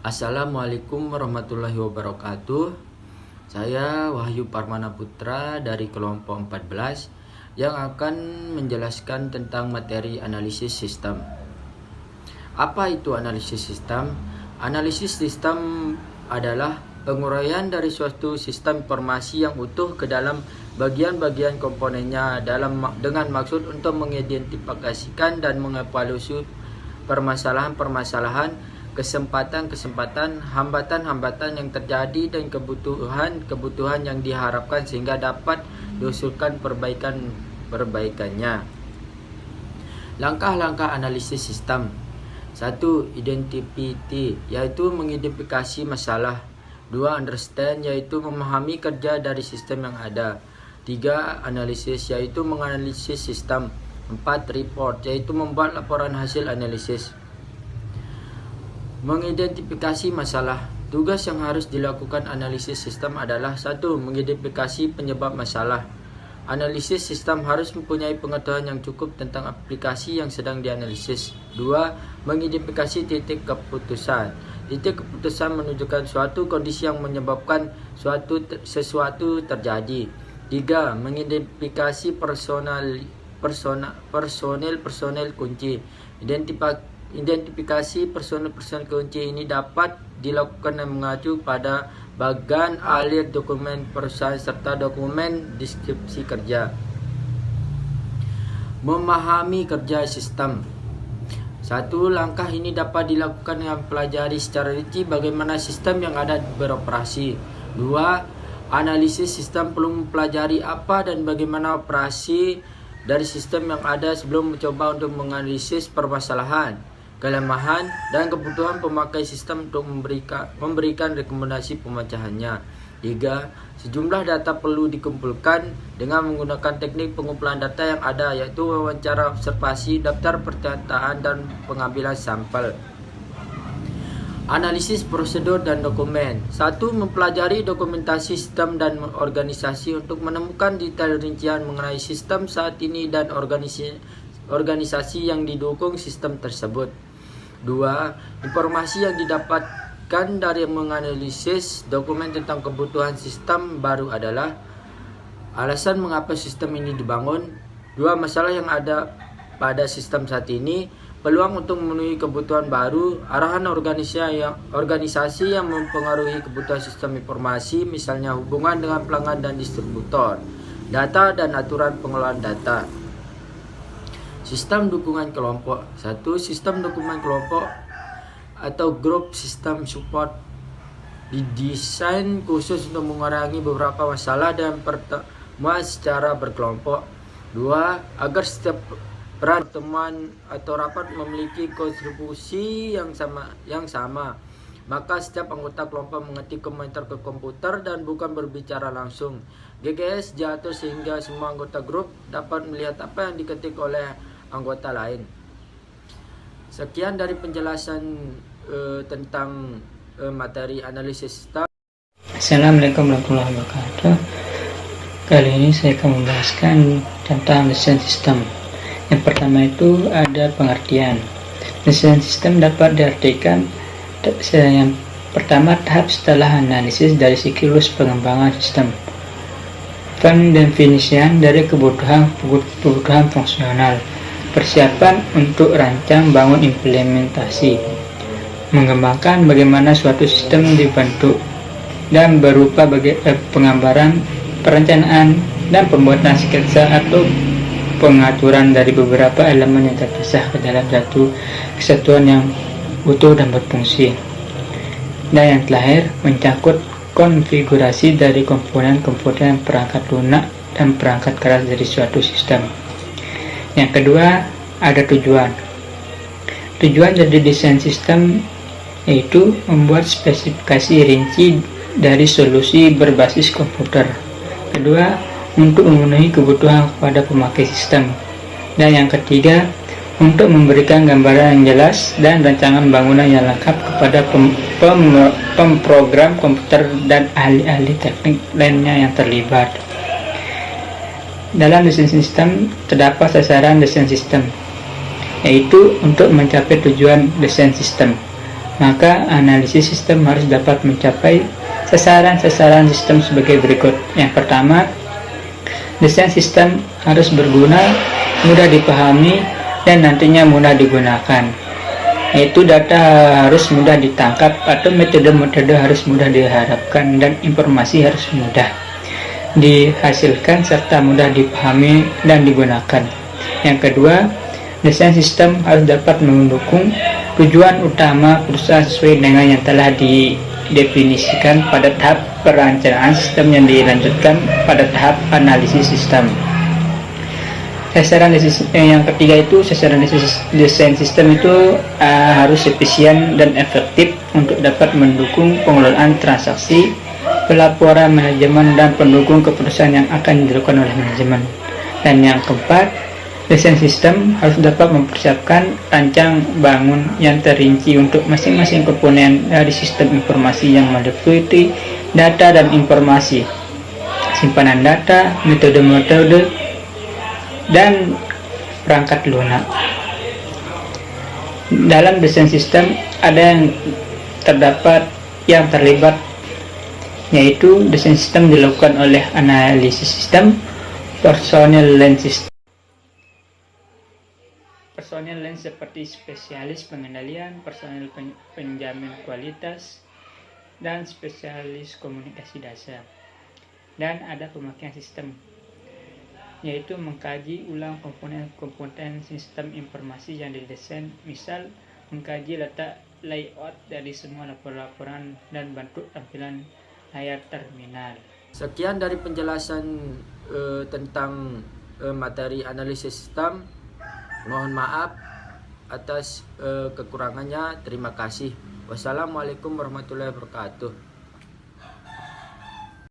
Assalamualaikum warahmatullahi wabarakatuh. Saya Wahyu Parmana Putra dari kelompok 14 yang akan menjelaskan tentang materi analisis sistem. Apa itu analisis sistem? Analisis sistem adalah penguraian dari suatu sistem informasi yang utuh ke dalam bagian-bagian komponennya dengan maksud untuk mengidentifikasikan dan mengevaluasi permasalahan-permasalahan, kesempatan-kesempatan, hambatan-hambatan yang terjadi dan kebutuhan-kebutuhan yang diharapkan sehingga dapat diusulkan perbaikannya. Langkah-langkah analisis sistem. 1. Identify, yaitu mengidentifikasi masalah. 2. Understand, yaitu memahami kerja dari sistem yang ada. 3. Analisis, yaitu menganalisis sistem. 4. Report, yaitu membuat laporan hasil analisis. Mengidentifikasi masalah. Tugas yang harus dilakukan analisis sistem adalah 1. Mengidentifikasi penyebab masalah. Analisis sistem harus mempunyai pengetahuan yang cukup tentang aplikasi yang sedang dianalisis. 2. Mengidentifikasi titik keputusan. Titik keputusan menunjukkan suatu kondisi yang menyebabkan sesuatu terjadi. 3. Mengidentifikasi personel kunci. Identifikasi personel kunci ini dapat dilakukan dengan mengacu pada bagan alir dokumen perusahaan serta dokumen deskripsi kerja. Memahami kerja sistem. 1. Langkah ini dapat dilakukan dengan pelajari secara rinci bagaimana sistem yang ada beroperasi. 2. Analisis sistem perlu mempelajari apa dan bagaimana operasi dari sistem yang ada sebelum mencoba untuk menganalisis permasalahan, kelemahan, dan kebutuhan pemakai sistem untuk memberikan rekomendasi pemecahannya. 3. Sejumlah data perlu dikumpulkan dengan menggunakan teknik pengumpulan data yang ada, yaitu wawancara observasi, daftar percataan, dan pengambilan sampel. Analisis prosedur dan dokumen. 1. Mempelajari dokumentasi sistem dan organisasi untuk menemukan detail rincian mengenai sistem saat ini dan organisasi yang didukung sistem tersebut. 2. Informasi yang didapatkan dari menganalisis dokumen tentang kebutuhan sistem baru adalah alasan mengapa sistem ini dibangun. 2. Masalah yang ada pada sistem saat ini, peluang untuk memenuhi kebutuhan baru, arahan organisasi yang mempengaruhi kebutuhan sistem informasi, misalnya hubungan dengan pelanggan dan distributor, data dan aturan pengelolaan data. Sistem dukungan kelompok. 1. Sistem dukungan kelompok atau group system support didesain khusus untuk mengurangi beberapa masalah dan pertemuan secara berkelompok. 2. Agar setiap pertemuan atau rapat memiliki kontribusi yang sama, maka setiap anggota kelompok mengetik komentar ke komputer dan bukan berbicara langsung. GGS diatur sehingga semua anggota grup dapat melihat apa yang diketik oleh anggota lain. Sekian dari penjelasan tentang materi analisis sistem. Assalamualaikum warahmatullahi wabarakatuh. Kali ini saya akan membahaskan tentang desain sistem. Yang pertama itu ada pengertian. Desain sistem dapat diartikan yang pertama tahap setelah analisis dari siklus pengembangan sistem. Pendefinisian dari kebutuhan fungsional. Persiapan untuk rancang bangun implementasi. Mengembangkan bagaimana suatu sistem dibentuk dan berupa penggambaran, perencanaan, dan pembuatan sketsa atau pengaturan dari beberapa elemen yang terpisah ke dalam satu kesatuan yang utuh dan berfungsi. Dan yang terakhir, mencakup konfigurasi dari komponen-komponen perangkat lunak dan perangkat keras dari suatu sistem. Yang kedua, ada tujuan. Tujuan dari desain sistem yaitu membuat spesifikasi rinci dari solusi berbasis komputer. Kedua, untuk memenuhi kebutuhan kepada pemakai sistem. Dan yang ketiga, untuk memberikan gambaran yang jelas dan rancangan bangunan yang lengkap kepada pemrogram komputer dan ahli-ahli teknik lainnya yang terlibat. Dalam desain sistem terdapat sasaran desain sistem, yaitu untuk mencapai tujuan desain sistem. maka analisis sistem harus dapat mencapai sasaran-sasaran sistem sebagai berikut. Yang pertama, desain sistem harus berguna, mudah dipahami, dan nantinya mudah digunakan. Yaitu data harus mudah ditangkap atau metode-metode harus mudah diharapkan dan informasi harus mudah dihasilkan serta mudah dipahami dan digunakan. Yang kedua, desain sistem harus dapat mendukung tujuan utama perusahaan sesuai dengan yang telah didefinisikan pada tahap perencanaan sistem yang dilanjutkan pada tahap analisis sistem. Sasaran yang ketiga itu sasaran desain sistem itu harus efisien dan efektif untuk dapat mendukung pengelolaan transaksi, pelaporan manajemen, dan pendukung keputusan yang akan dilakukan oleh manajemen. Dan yang keempat, desain sistem harus dapat mempersiapkan rancang bangun yang terinci untuk masing-masing komponen dari sistem informasi yang meliputi data dan informasi, simpanan data, metode-metode, dan perangkat lunak. Dalam desain sistem ada yang terlibat, yaitu desain sistem dilakukan oleh analisis sistem, personel lain seperti spesialis pengendalian, personel penjamin kualitas, dan spesialis komunikasi dasar. Dan ada pemakaian sistem, yaitu mengkaji ulang komponen sistem informasi yang didesain, misal mengkaji letak layout dari semua laporan dan bentuk tampilan layar terminal. Sekian dari penjelasan tentang materi analisis sistem. Mohon maaf atas kekurangannya. Terima kasih. Wassalamualaikum warahmatullahi wabarakatuh.